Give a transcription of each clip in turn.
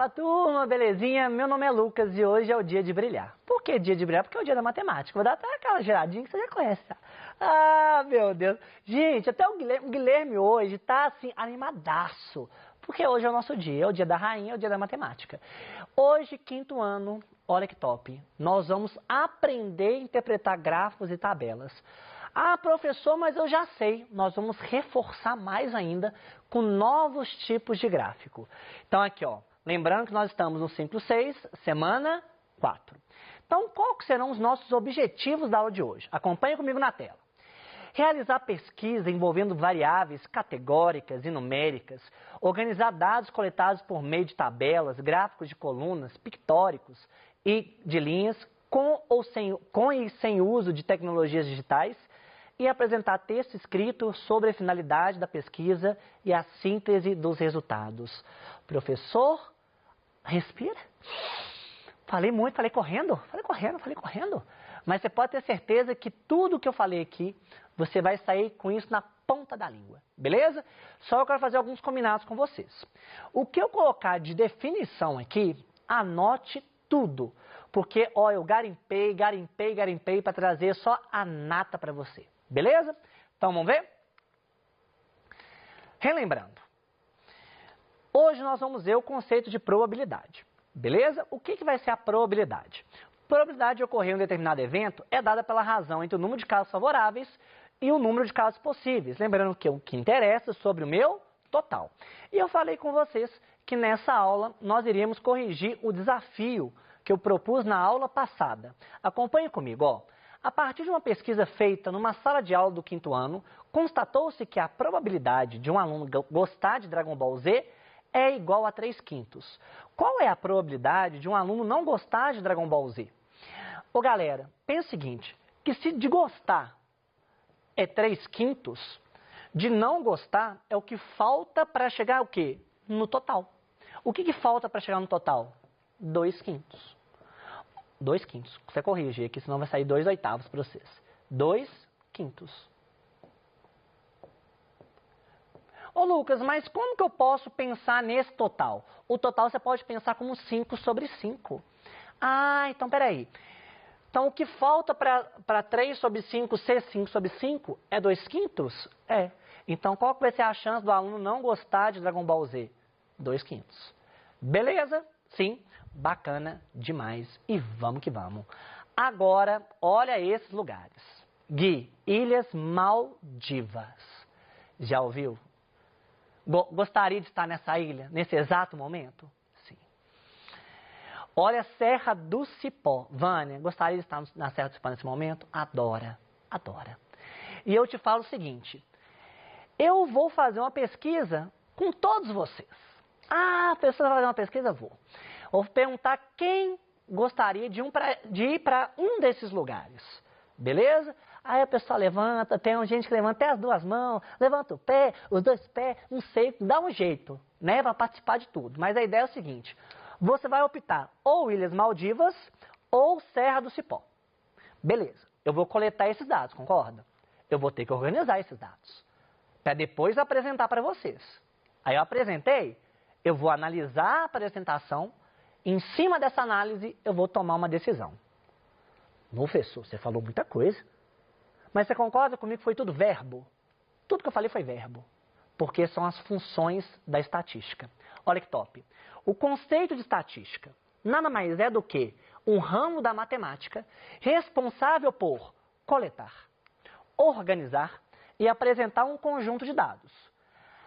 Fala turma, belezinha? Meu nome é Lucas e hoje é o dia de brilhar. Por que dia de brilhar? Porque é o dia da matemática. Vou dar até aquela geradinha que você já conhece, tá? Ah, meu Deus. Gente, até o Guilherme hoje tá assim, animadaço. Porque hoje é o nosso dia, é o dia da rainha, é o dia da matemática. Hoje, quinto ano, olha que top. Nós vamos aprender a interpretar gráficos e tabelas. Ah, professor, mas eu já sei. Nós vamos reforçar mais ainda com novos tipos de gráfico. Então aqui, ó, lembrando que nós estamos no Simples 6, semana 4. Então, quais serão os nossos objetivos da aula de hoje? Acompanhe comigo na tela. Realizar pesquisa envolvendo variáveis categóricas e numéricas, organizar dados coletados por meio de tabelas, gráficos de colunas, pictóricos e de linhas, com e sem uso de tecnologias digitais, e apresentar texto escrito sobre a finalidade da pesquisa e a síntese dos resultados. Professor, respira. Falei muito, falei correndo. Mas você pode ter certeza que tudo que eu falei aqui, você vai sair com isso na ponta da língua, beleza? Só eu quero fazer alguns combinados com vocês. O que eu colocar de definição aqui, anote tudo. Porque, ó, eu garimpei para trazer só a nata para você. Beleza? Então, vamos ver? Relembrando. Hoje nós vamos ver o conceito de probabilidade. Beleza? O que vai ser a probabilidade? Probabilidade de ocorrer um determinado evento é dada pela razão entre o número de casos favoráveis e o número de casos possíveis. Lembrando que o que interessa é sobre o meu total. E eu falei com vocês que nessa aula nós iríamos corrigir o desafio que eu propus na aula passada. Acompanhe comigo, ó. A partir de uma pesquisa feita numa sala de aula do quinto ano, constatou-se que a probabilidade de um aluno gostar de Dragon Ball Z é igual a 3/5. Qual é a probabilidade de um aluno não gostar de Dragon Ball Z? Ô galera, pensa o seguinte, que se de gostar é 3/5, de não gostar é o que falta para chegar o quê? No total. O que falta para chegar no total? 2/5. 2/5. Você corrige aqui, senão vai sair 2/8 para vocês. 2/5. Ô Lucas, mas como que eu posso pensar nesse total? O total você pode pensar como 5/5. Ah, então peraí. Então o que falta para 3/5 ser 5/5 é 2/5? É. Então qual que vai ser a chance do aluno não gostar de Dragon Ball Z? 2/5. Beleza? Sim. Bacana demais. E vamos que vamos. Agora, olha esses lugares. Gui, Ilhas Maldivas. Já ouviu? Gostaria de estar nessa ilha, nesse exato momento? Sim. Olha a Serra do Cipó. Vânia, gostaria de estar na Serra do Cipó nesse momento? Adora. E eu te falo o seguinte. Eu vou fazer uma pesquisa com todos vocês. Ah, a pessoa vai fazer uma pesquisa? Vou perguntar quem gostaria de ir para um desses lugares. Beleza? Aí a pessoa levanta, tem gente que levanta até as duas mãos, levanta o pé, os dois pés, não sei, dá um jeito, né, para participar de tudo. Mas a ideia é o seguinte, você vai optar ou Ilhas Maldivas ou Serra do Cipó. Beleza, eu vou coletar esses dados, concorda? Eu vou ter que organizar esses dados, para depois apresentar para vocês. Aí eu apresentei, eu vou analisar a apresentação, em cima dessa análise eu vou tomar uma decisão. Professor, você falou muita coisa. Mas você concorda comigo que foi tudo verbo? Tudo que eu falei foi verbo. Porque são as funções da estatística. Olha que top. O conceito de estatística nada mais é do que um ramo da matemática responsável por coletar, organizar e apresentar um conjunto de dados.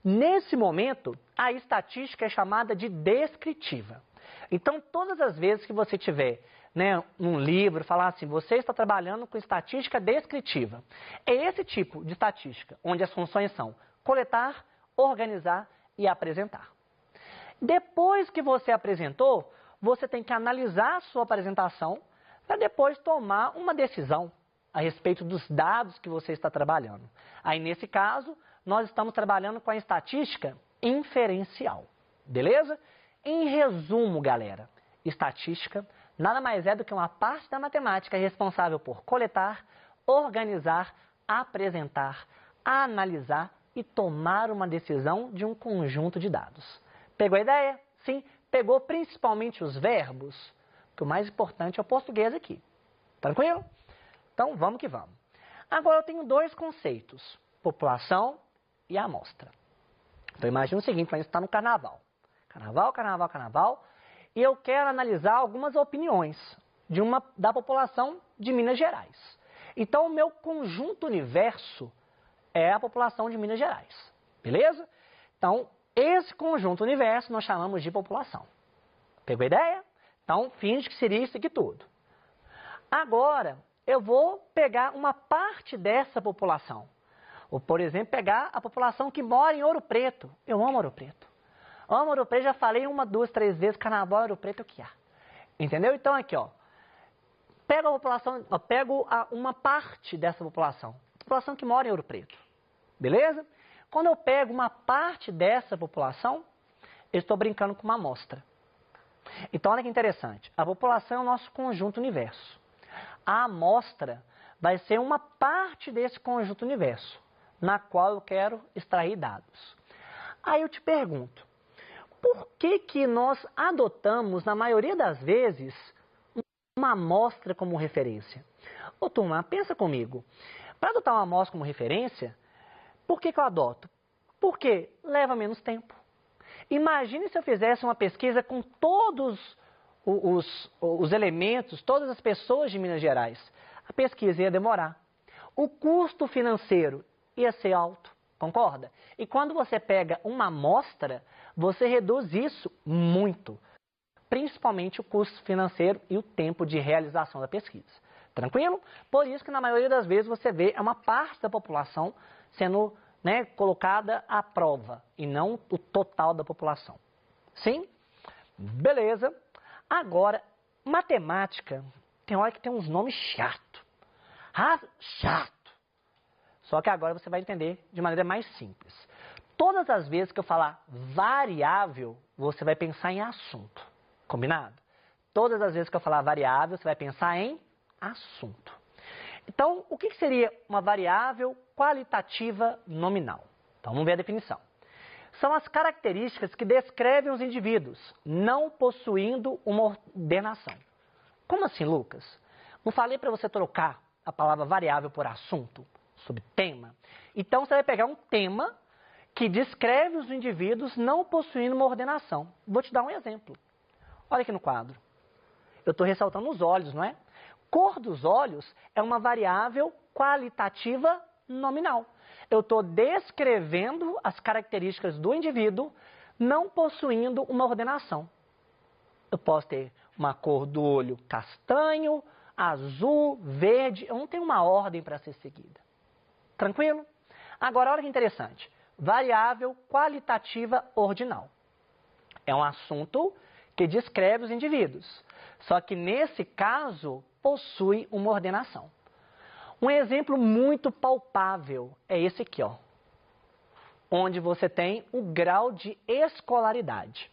Nesse momento, a estatística é chamada de descritiva. Então, todas as vezes que você tiver um livro, falar assim, você está trabalhando com estatística descritiva. É esse tipo de estatística, onde as funções são coletar, organizar e apresentar. Depois que você apresentou, você tem que analisar a sua apresentação para depois tomar uma decisão a respeito dos dados que você está trabalhando. Aí, nesse caso, nós estamos trabalhando com a estatística inferencial. Beleza? Em resumo, galera, estatística nada mais é do que uma parte da matemática responsável por coletar, organizar, apresentar, analisar e tomar uma decisão de um conjunto de dados. Pegou a ideia? Sim? Pegou principalmente os verbos, que o mais importante é o português aqui. Tranquilo? Então, vamos que vamos. Agora, eu tenho dois conceitos, população e amostra. Então, imagina o seguinte, a gente está no carnaval. Carnaval, e eu quero analisar algumas opiniões da população de Minas Gerais. Então, o meu conjunto universo é a população de Minas Gerais. Beleza? Então, esse conjunto universo nós chamamos de população. Pegou a ideia? Então, finge que seria isso aqui tudo. Agora, eu vou pegar uma parte dessa população. Ou, por exemplo, pegar a população que mora em Ouro Preto. Eu amo Ouro Preto. Amo Ouro Preto, já falei 1, 2, 3 vezes, carnaval, Ouro Preto é o que há. Entendeu? Então, aqui, ó. Pego a população, uma parte dessa população. População que mora em Ouro Preto. Beleza? Quando eu pego uma parte dessa população, eu estou brincando com uma amostra. Então, olha que interessante. A população é o nosso conjunto universo. A amostra vai ser uma parte desse conjunto universo, na qual eu quero extrair dados. Aí eu te pergunto, por que nós adotamos, na maioria das vezes, uma amostra como referência? Ô, turma, pensa comigo. Para adotar uma amostra como referência, por que eu adoto? Porque leva menos tempo. Imagine se eu fizesse uma pesquisa com todos os elementos, todas as pessoas de Minas Gerais. A pesquisa ia demorar. O custo financeiro ia ser alto, concorda? E quando você pega uma amostra, você reduz isso muito. Principalmente o custo financeiro e o tempo de realização da pesquisa. Tranquilo? Por isso que na maioria das vezes você vê uma parte da população sendo colocada à prova e não o total da população. Sim? Beleza. Agora, matemática, tem hora que tem uns nomes chato. Chato. Só que agora você vai entender de maneira mais simples. Todas as vezes que eu falar variável, você vai pensar em assunto. Combinado? Todas as vezes que eu falar variável, você vai pensar em assunto. Então, o que seria uma variável qualitativa nominal? Então, vamos ver a definição. São as características que descrevem os indivíduos, não possuindo uma ordenação. Como assim, Lucas? Não falei para você trocar a palavra variável por assunto, sobre tema? Então, você vai pegar um tema que descreve os indivíduos não possuindo uma ordenação. Vou te dar um exemplo. Olha aqui no quadro. Eu estou ressaltando os olhos, não é? Cor dos olhos é uma variável qualitativa nominal. Eu estou descrevendo as características do indivíduo não possuindo uma ordenação. Eu posso ter uma cor do olho castanho, azul, verde. Eu não tenho uma ordem para ser seguida. Tranquilo? Agora, olha que interessante. Variável qualitativa ordinal. É um assunto que descreve os indivíduos. Só que, nesse caso, possui uma ordenação. Um exemplo muito palpável é esse aqui, ó, onde você tem o grau de escolaridade.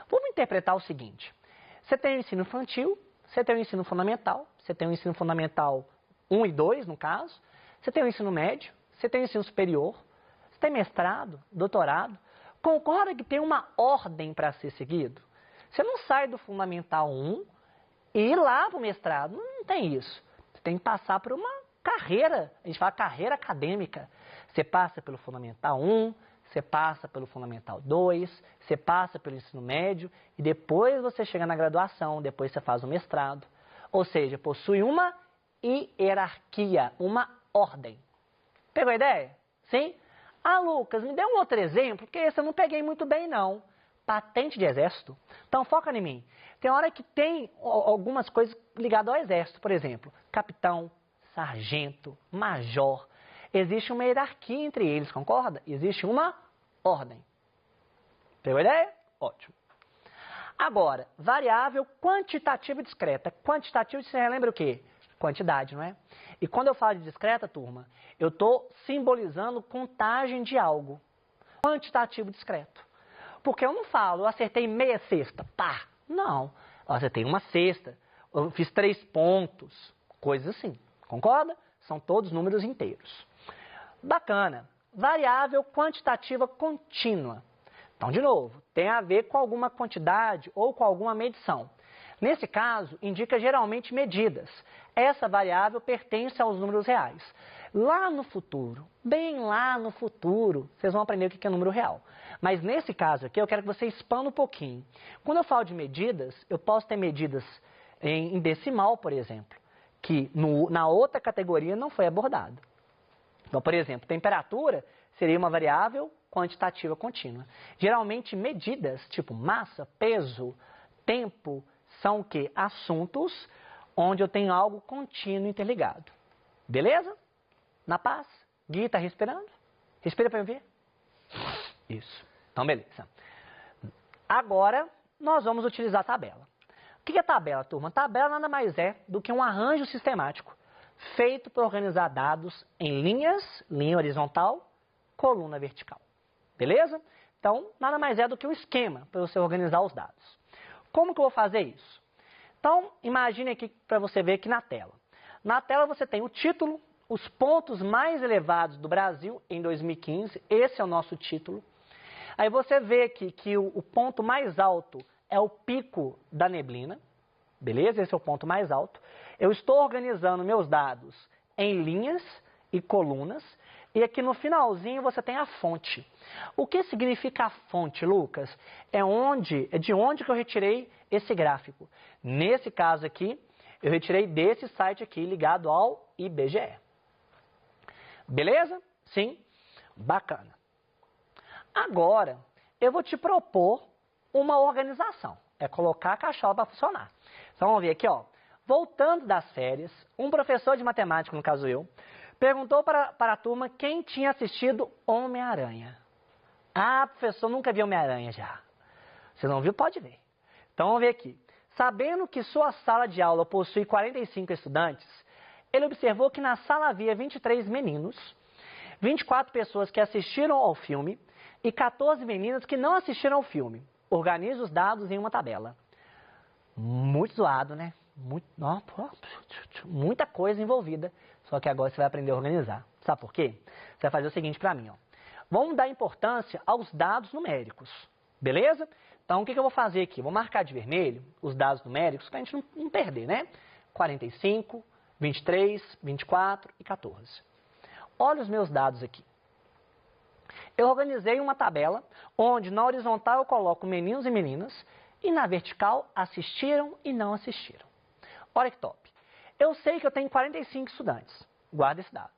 Vamos interpretar o seguinte. Você tem o ensino infantil, você tem o ensino fundamental, você tem o ensino fundamental 1 e 2, no caso, você tem o ensino médio, você tem o ensino superior, você tem mestrado, doutorado. Concorda que tem uma ordem para ser seguido? Você não sai do fundamental 1 e ir lá para o mestrado. Não tem isso. Você tem que passar por uma carreira, a gente fala carreira acadêmica. Você passa pelo Fundamental 1, você passa pelo Fundamental 2, você passa pelo ensino médio e depois você chega na graduação, depois você faz o mestrado. Ou seja, possui uma hierarquia, uma ordem. Pegou a ideia? Sim? Ah, Lucas, me dê um outro exemplo, porque esse eu não peguei muito bem, não. Patente de exército. Então, foca em mim. Tem hora que tem algumas coisas ligadas ao exército, por exemplo, capitão, sargento, major. Existe uma hierarquia entre eles, concorda? Existe uma ordem. Pegou a ideia? Ótimo. Agora, variável quantitativa e discreta. Quantitativa, você relembra o quê? Quantidade, não é? E quando eu falo de discreta, turma, eu estou simbolizando contagem de algo. Quantitativo e discreto. Porque eu não falo, eu acertei meia cesta, pá. Não, eu acertei uma cesta, eu fiz 3 pontos, coisas assim. Concorda? São todos números inteiros. Bacana. Variável quantitativa contínua. Então, de novo, tem a ver com alguma quantidade ou com alguma medição. Nesse caso, indica geralmente medidas. Essa variável pertence aos números reais. Lá no futuro, bem lá no futuro, vocês vão aprender o que é número real. Mas nesse caso aqui, eu quero que você expanda um pouquinho. Quando eu falo de medidas, eu posso ter medidas em decimal, por exemplo, que na outra categoria não foi abordado. Então, por exemplo, temperatura seria uma variável quantitativa contínua. Geralmente, medidas tipo massa, peso, tempo, são o quê? Assuntos onde eu tenho algo contínuo interligado. Beleza? Na paz? Gui, tá respirando? Respira para eu ver. Isso. Então, beleza. Agora, nós vamos utilizar a tabela. O que é tabela, turma? Tabela nada mais é do que um arranjo sistemático feito para organizar dados em linhas, linha horizontal, coluna vertical. Beleza? Então, nada mais é do que um esquema para você organizar os dados. Como que eu vou fazer isso? Então, imagine aqui para você ver aqui na tela. Na tela você tem o título, os pontos mais elevados do Brasil em 2015. Esse é o nosso título. Aí você vê aqui que o ponto mais alto é o pico da neblina. Beleza? Esse é o ponto mais alto. Eu estou organizando meus dados em linhas e colunas. E aqui no finalzinho você tem a fonte. O que significa a fonte, Lucas? É de onde que eu retirei esse gráfico. Nesse caso aqui, eu retirei desse site aqui ligado ao IBGE. Beleza? Sim? Bacana. Agora, eu vou te propor uma organização. É colocar a cachola para funcionar. Então vamos ver aqui, ó. Voltando das férias, um professor de matemática, no caso eu, perguntou para a turma quem tinha assistido Homem-Aranha. Ah, professor, nunca vi Homem-Aranha já. Você não viu? Pode ver. Então vamos ver aqui. Sabendo que sua sala de aula possui 45 estudantes, ele observou que na sala havia 23 meninos, 24 pessoas que assistiram ao filme e 14 meninas que não assistiram ao filme. Organize os dados em uma tabela. Muito zoado, né? Muita coisa envolvida. Só que agora você vai aprender a organizar. Sabe por quê? Você vai fazer o seguinte para mim, ó. Vamos dar importância aos dados numéricos. Beleza? Então, o que eu vou fazer aqui? Vou marcar de vermelho os dados numéricos para a gente não perder, né? 45, 23, 24 e 14. Olha os meus dados aqui. Eu organizei uma tabela onde na horizontal eu coloco meninos e meninas e na vertical assistiram e não assistiram. Olha que top. Eu sei que eu tenho 45 estudantes. Guarda esse dado.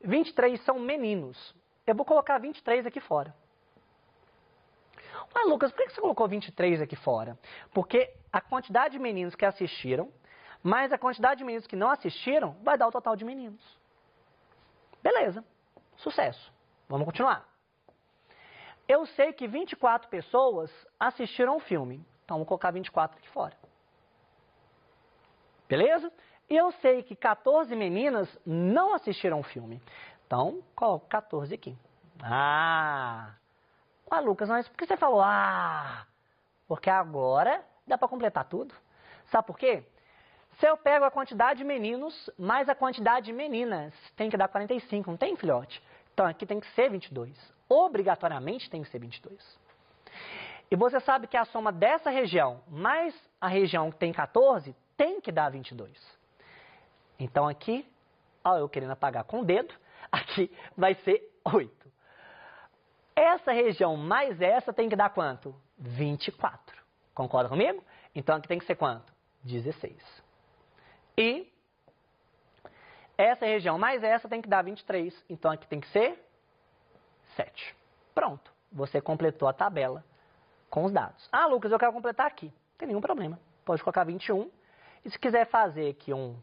23 são meninos. Eu vou colocar 23 aqui fora. Mas, Lucas, por que você colocou 23 aqui fora? Porque a quantidade de meninos que assistiram, mais a quantidade de meninos que não assistiram, vai dar o total de meninos. Beleza. Sucesso. Vamos continuar. Eu sei que 24 pessoas assistiram o filme. Então, vou colocar 24 aqui fora. Beleza? E eu sei que 14 meninas não assistiram o filme. Então, coloco 14 aqui. Ah, Lucas, mas por que você falou Porque agora dá para completar tudo. Sabe por quê? Se eu pego a quantidade de meninos mais a quantidade de meninas, tem que dar 45, não tem, filhote? Então, aqui tem que ser 22. Obrigatoriamente tem que ser 22. E você sabe que a soma dessa região mais a região que tem 14 tem que dar 22. Então, aqui, eu querendo apagar com o dedo, aqui vai ser 8. Essa região mais essa tem que dar quanto? 24. Concorda comigo? Então, aqui tem que ser quanto? 16. E essa região mais essa tem que dar 23. Então, aqui tem que ser 7. Pronto. Você completou a tabela com os dados. Lucas, eu quero completar aqui. Não tem nenhum problema. Pode colocar 21. E se quiser fazer aqui um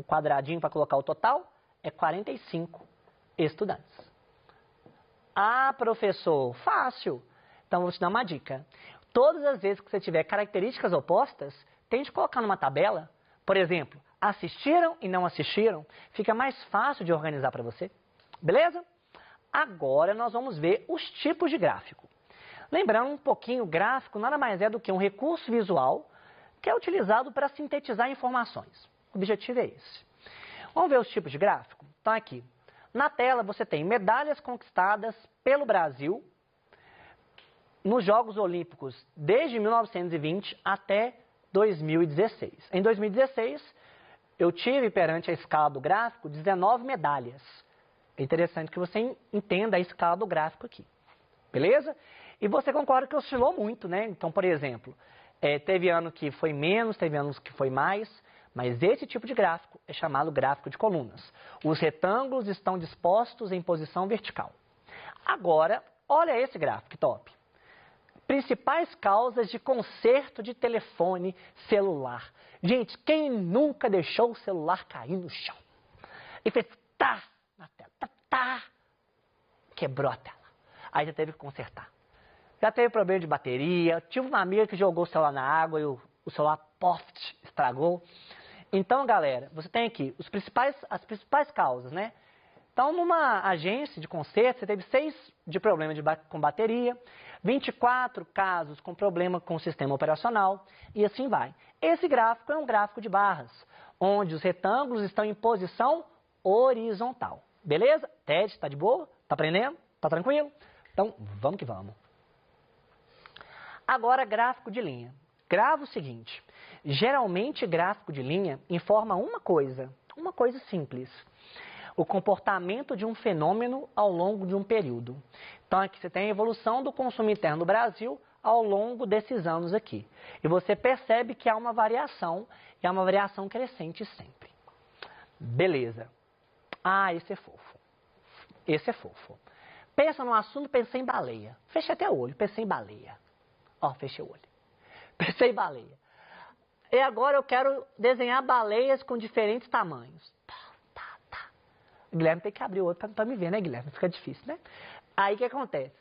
quadradinho para colocar o total, é 45 estudantes. Professor, fácil. Então, vou te dar uma dica. Todas as vezes que você tiver características opostas, tente colocar numa tabela. Por exemplo, assistiram e não assistiram. Fica mais fácil de organizar para você. Beleza? Agora, nós vamos ver os tipos de gráfico. Lembrando um pouquinho, o gráfico nada mais é do que um recurso visual que é utilizado para sintetizar informações. O objetivo é esse. Vamos ver os tipos de gráfico? Então, aqui. Na tela você tem medalhas conquistadas pelo Brasil nos Jogos Olímpicos desde 1920 até 2016. Em 2016, eu tive perante a escala do gráfico 19 medalhas. É interessante que você entenda a escala do gráfico aqui. Beleza? E você concorda que oscilou muito, né? Então, por exemplo, teve ano que foi menos, teve anos que foi mais, mas esse tipo de gráfico é chamado gráfico de colunas. Os retângulos estão dispostos em posição vertical. Agora, olha esse gráfico, que top. Principais causas de conserto de telefone celular. Gente, quem nunca deixou o celular cair no chão? E fez tá na tela, tá. Quebrou a tela. Aí já teve que consertar. Já teve problema de bateria. Tive uma amiga que jogou o celular na água e o celular, poft, estragou. Então, galera, você tem aqui as principais causas, né? Então, numa agência de conserto, você teve 6 de problema com bateria, 24 casos com problema com o sistema operacional, e assim vai. Esse gráfico é um gráfico de barras, onde os retângulos estão em posição horizontal. Beleza? Ted, tá de boa? Tá aprendendo? Tá tranquilo? Então, vamos que vamos. Agora, gráfico de linha. Grava o seguinte, geralmente gráfico de linha informa uma coisa simples. O comportamento de um fenômeno ao longo de um período. Então, aqui você tem a evolução do consumo interno do Brasil ao longo desses anos aqui. E você percebe que há uma variação, e há uma variação crescente sempre. Beleza. Ah, esse é fofo. Esse é fofo. Pensa no assunto, pensei em baleia. Fechei até o olho, pensei em baleia. Ó, fechei o olho. Pensei em baleia. E agora eu quero desenhar baleias com diferentes tamanhos. Guilherme tem que abrir o outro para me ver, né, Guilherme? Fica difícil, né? Aí o que acontece?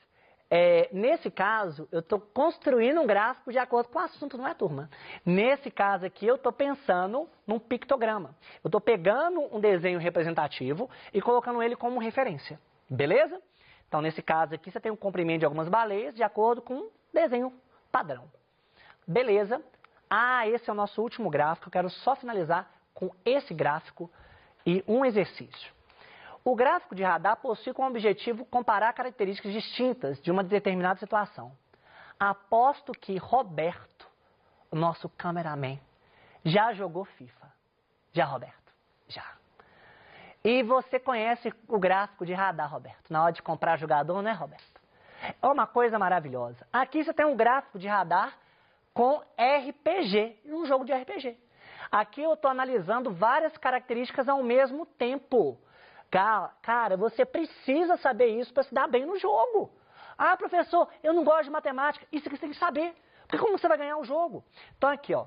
Nesse caso, eu estou construindo um gráfico de acordo com o assunto, não é, turma? Nesse caso aqui, eu estou pensando num pictograma. Eu estou pegando um desenho representativo e colocando ele como referência. Beleza? Então, nesse caso aqui, você tem um comprimento de algumas baleias de acordo com um desenho padrão. Beleza? Ah, esse é o nosso último gráfico. Eu quero só finalizar com esse gráfico e um exercício. O gráfico de radar possui como objetivo comparar características distintas de uma determinada situação. Aposto que Roberto, o nosso cameraman, já jogou FIFA. Já, Roberto? Já. E você conhece o gráfico de radar, Roberto, na hora de comprar jogador, né, Roberto? É uma coisa maravilhosa. Aqui você tem um gráfico de radar com RPG, um jogo de RPG. Aqui eu estou analisando várias características ao mesmo tempo. Cara, você precisa saber isso para se dar bem no jogo. Ah, professor, eu não gosto de matemática. Isso que você tem que saber. Porque como você vai ganhar o jogo? Então aqui, ó.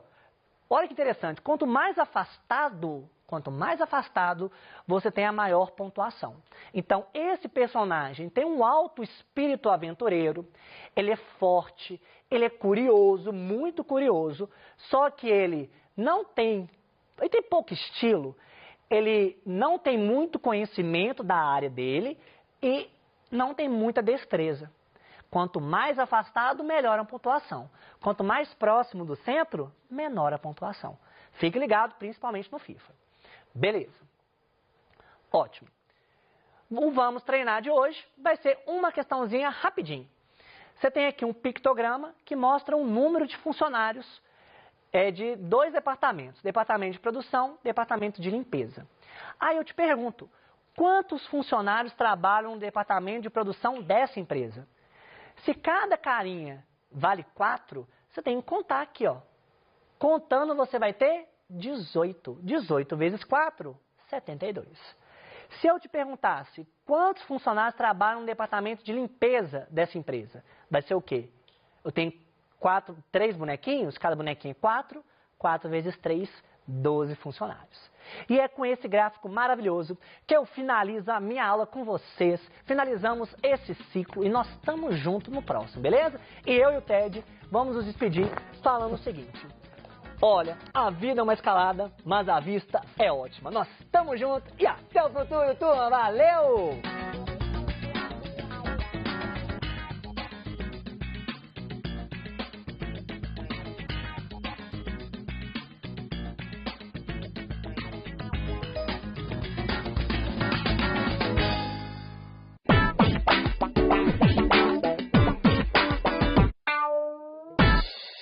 Olha que interessante. Quanto mais afastado você tem a maior pontuação. Então, esse personagem tem um alto espírito aventureiro. Ele é forte, ele é curioso, muito curioso. Só que ele tem pouco estilo. Ele não tem muito conhecimento da área dele e não tem muita destreza. Quanto mais afastado, melhor a pontuação. Quanto mais próximo do centro, menor a pontuação. Fique ligado, principalmente no FIFA. Beleza. Ótimo. O Vamos Treinar de hoje vai ser uma questãozinha rapidinho. Você tem aqui um pictograma que mostra um número de funcionários de 2 departamentos, departamento de produção, departamento de limpeza. Aí eu te pergunto, quantos funcionários trabalham no departamento de produção dessa empresa? Se cada carinha vale 4, você tem que contar aqui, ó. Contando você vai ter 18. 18 vezes 4, 72. Se eu te perguntasse quantos funcionários trabalham no departamento de limpeza dessa empresa, vai ser o quê? Eu tenho 3 bonequinhos, cada bonequinho é 4, 4 vezes 3, 12 funcionários. E é com esse gráfico maravilhoso que eu finalizo a minha aula com vocês. Finalizamos esse ciclo e nós estamos juntos no próximo, beleza? E eu e o Ted vamos nos despedir falando o seguinte. Olha, a vida é uma escalada, mas a vista é ótima. Nós estamos juntos e até o futuro, turma. Valeu!